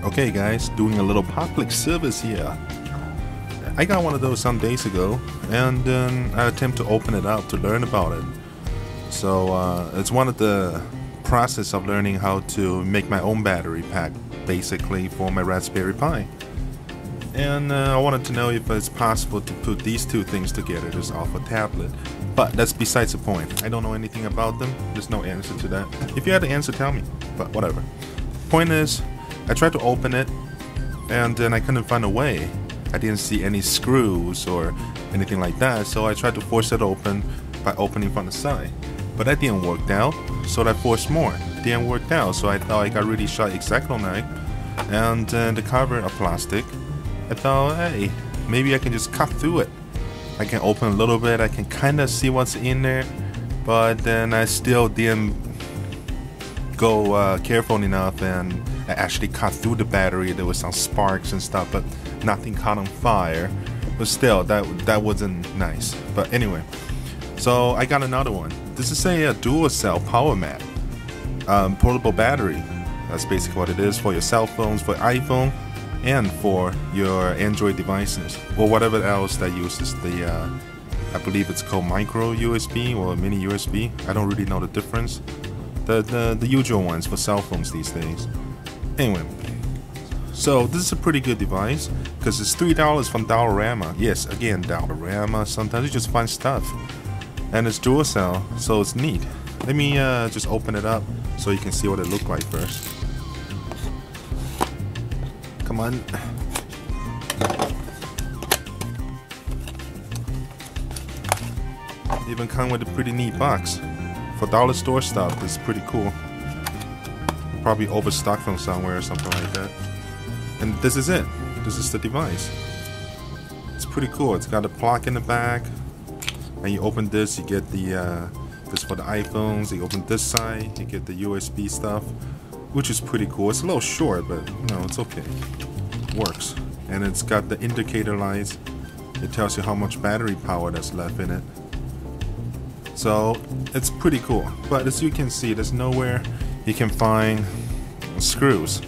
Okay guys, doing a little public service here. I got one of those some days ago, and I attempt to open it up to learn about it. So it's one of the process of learning how to make my own battery pack, basically for my Raspberry Pi. And I wanted to know if it's possible to put these two things together just off a tablet. But that's besides the point. I don't know anything about them. There's no answer to that. If you had the answer, tell me. But whatever. Point is, I tried to open it, and then I couldn't find a way. I didn't see any screws or anything like that, so I tried to force it open by opening from the side. But that didn't work out, so I forced more. Didn't work out, so I thought I got really sharp X-Acto knife, and the cover of plastic. I thought, hey, maybe I can just cut through it. I can open a little bit, I can kind of see what's in there, but then I still didn't go careful enough, and I actually cut through the battery. There was some sparks and stuff, but nothing caught on fire. But still, that wasn't nice. But anyway, so I got another one. This is a Duracell Powermat portable battery. That's basically what it is for your cell phones, for iPhone, and for your Android devices, or whatever else that uses the I believe it's called micro USB or mini USB. I don't really know the difference. The usual ones for cell phones these days. Anyway, so this is a pretty good device because it's $3 from Dollarama. Yes, again, Dollarama. Sometimes you just find stuff, and it's Duracell, so it's neat. Let me just open it up so you can see what it looks like first. Come on. Even come with a pretty neat box. For dollar store stuff, it's pretty cool. Probably overstocked from somewhere or something like that. And this is it. This is the device. It's pretty cool. It's got a plug in the back, and you open this, you get the this for the iPhones. You open this side, you get the USB stuff, which is pretty cool. It's a little short, but no, it's okay. It works. And it's got the indicator lights. It tells you how much battery power that's left in it. So it's pretty cool. But as you can see, there's nowhere you can find screws.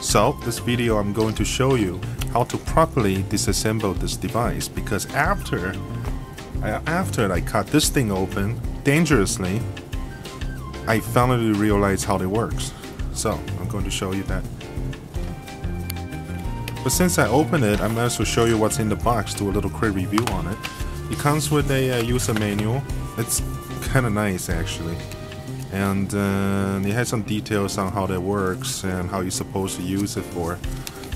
So this video I'm going to show you how to properly disassemble this device, because after I cut this thing open dangerously, I finally realized how it works. So I'm going to show you that. But since I opened it, I might as well show you what's in the box, do a little quick review on it. It comes with a user manual. It's kind of nice actually. And it has some details on how that works and how you're supposed to use it for.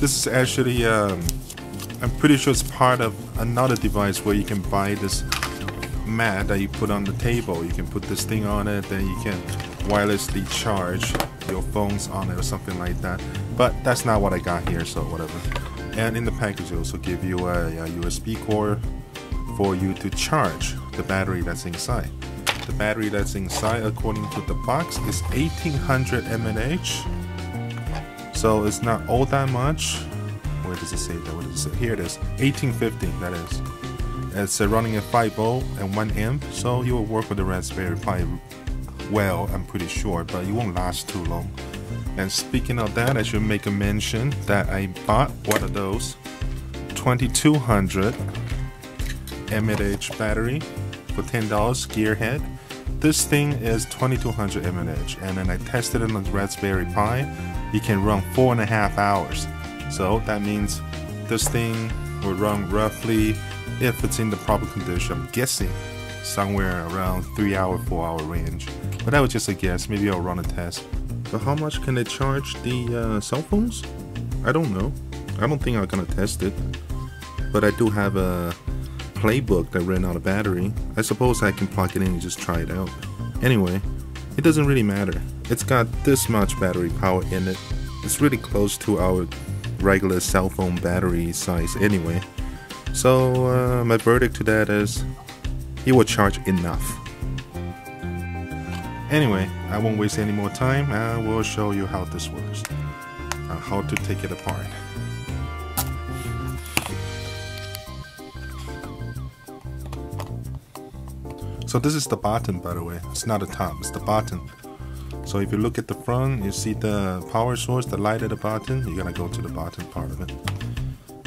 This is actually, I'm pretty sure it's part of another device where you can buy this mat that you put on the table. You can put this thing on it, then you can wirelessly charge your phones on it or something like that. But that's not what I got here, so whatever. And in the package, they also give you a USB cord for you to charge the battery that's inside. The battery that's inside, according to the box, is 1800 mAh. So it's not all that much. Where does it say that? What does it say? Here it is, 1850. That is. It's running at 5 volt and 1 amp. So you will work with the Raspberry Pi well, I'm pretty sure, but it won't last too long. And speaking of that, I should make a mention that I bought one of those 2200 mAh battery for $10 gearhead. This thing is 2200 mAh, and then I tested it on the Raspberry Pi. It can run 4.5 hours. So that means this thing will run roughly, if it's in the proper condition, I'm guessing somewhere around 3 hour, 4 hour range. But that was just a guess. Maybe I'll run a test. But how much can it charge the cell phones? I don't know. I don't think I'm gonna test it. But I do have a playbook that ran out of battery. I suppose I can plug it in and just try it out. Anyway, it doesn't really matter. It's got this much battery power in it. It's really close to our regular cell phone battery size anyway. So my verdict to that is it will charge enough. Anyway, I won't waste any more time. I will show you how this works, how to take it apart. So this is the bottom, by the way. It's not the top, it's the bottom. So if you look at the front, you see the power source, the light at the bottom. You're gonna go to the bottom part of it,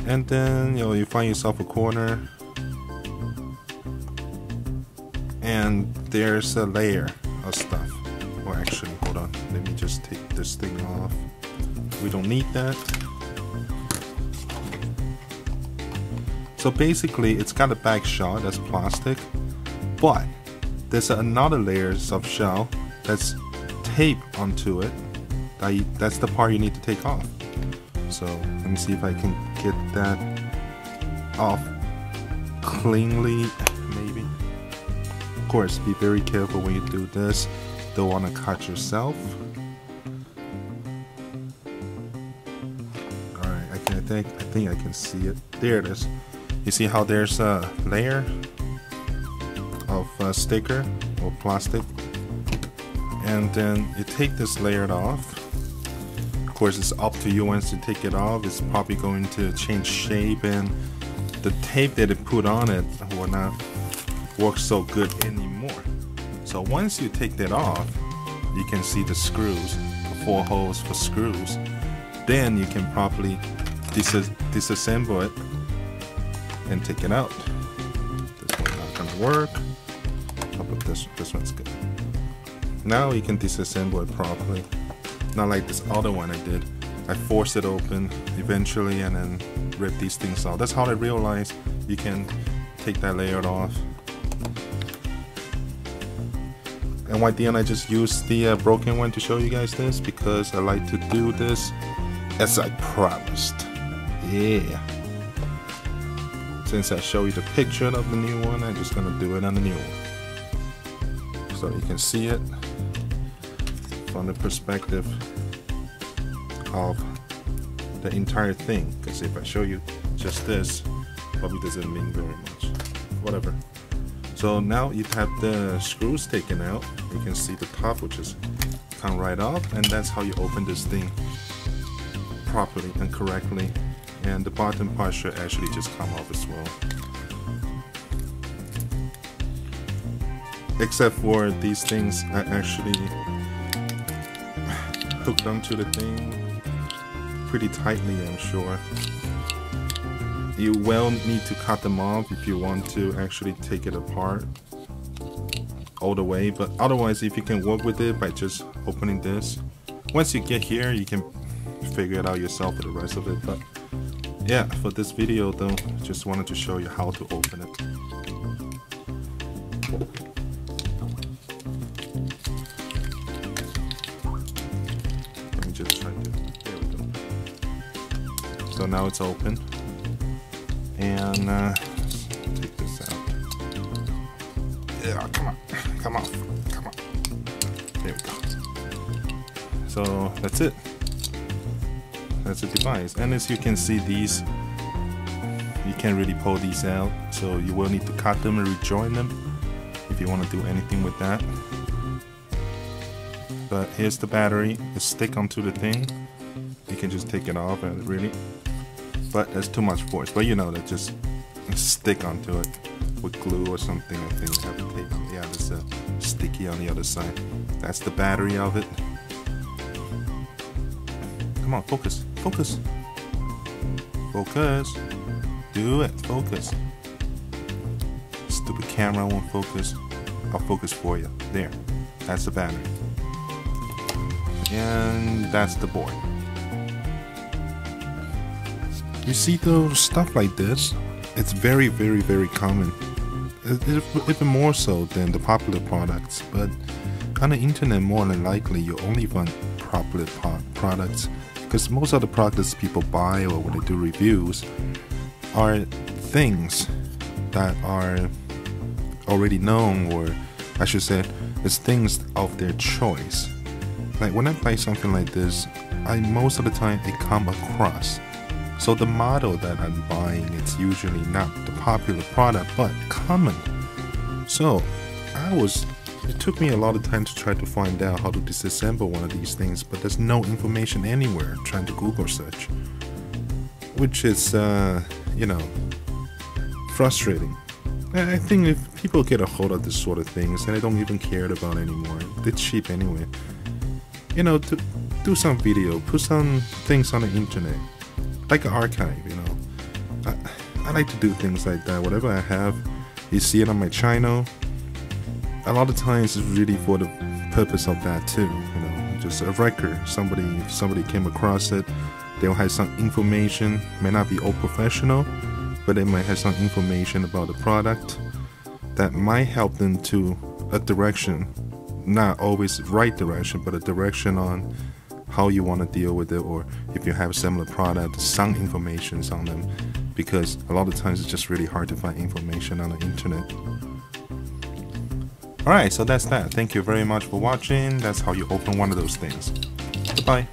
and then you find yourself a corner, and there's a layer of stuff. Well, actually, hold on. Let me just take this thing off. We don't need that. So basically, it's got a back shell that's plastic, but there's another layers of shell that's taped onto it. That's the part you need to take off. So let me see if I can get that off cleanly, maybe. Of course, be very careful when you do this. Don't want to cut yourself. Alright, I think I can see it. There it is. You see how there's a layer of sticker or plastic, and then you take this layer off. Of course, it's up to you once you take it off. It's probably going to change shape, and the tape that it put on it will not work so good anymore. So once you take that off, you can see the screws, the 4 holes for screws. Then you can properly disassemble it and take it out. This one's not gonna work. How about this one's good. Now you can disassemble it properly. Not like this other one I did. I forced it open eventually and then rip these things out. That's how I realized you can take that layer off. And why didn't I just use the broken one to show you guys this? Because I like to do this as I promised. Yeah. Since I show you the picture of the new one, I'm just gonna do it on the new one. So you can see it from the perspective of the entire thing. Because if I show you just this, probably doesn't mean very much. Whatever. So now you have the screws taken out. You can see the top, which is come right off, and that's how you open this thing properly and correctly. And the bottom part should actually just come off as well. Except for these things are actually hooked onto the thing pretty tightly, I'm sure. You will need to cut them off if you want to actually take it apart all the way, but otherwise if you can work with it by just opening this, once you get here you can figure it out yourself for the rest of it. But yeah, for this video though, just wanted to show you how to open it. Let me just try to, there we go. So now it's open. And let's take this out. Yeah, come on, come on. There we go. So that's it. That's the device. And as you can see, these, you can't really pull these out. So you will need to cut them and rejoin them if you want to do anything with that. But here's the battery. It's stick onto the thing. You can just take it off and really. But that's too much force. But you know that just stick onto it with glue or something. I think you have to tape on. Yeah, there's a sticky on the other side. That's the battery of it. Come on, focus, focus, focus. Do it, focus. Stupid camera won't focus. I'll focus for you. There, that's the battery, and that's the board. You see those stuff like this, it's very, very, very common. Even more so than the popular products. But on the internet, more than likely, you only find popular products, because most of the products people buy or when they do reviews are things that are already known, or I should say, it's things of their choice. Like when I buy something like this, most of the time it come across. So the model that I'm buying, it's usually not the popular product, but common. So it took me a lot of time to try to find out how to disassemble one of these things, but there's no information anywhere trying to Google search. Which is, you know, frustrating. I think if people get a hold of this sort of things, and they don't even care about it anymore. It's cheap anyway. you know, to do some video, put some things on the internet, like an archive, you know. I like to do things like that. Whatever I have, you see it on my channel. A lot of times it's really for the purpose of that too, you know, just a record. If somebody came across it, they'll have some information, may not be all professional, but they might have some information about the product that might help them to a direction, not always right direction, but a direction on how you want to deal with it, or if you have a similar product, some information on them, because a lot of times it's just really hard to find information on the internet. Alright, so that's that. Thank you very much for watching. That's how you open one of those things. Goodbye.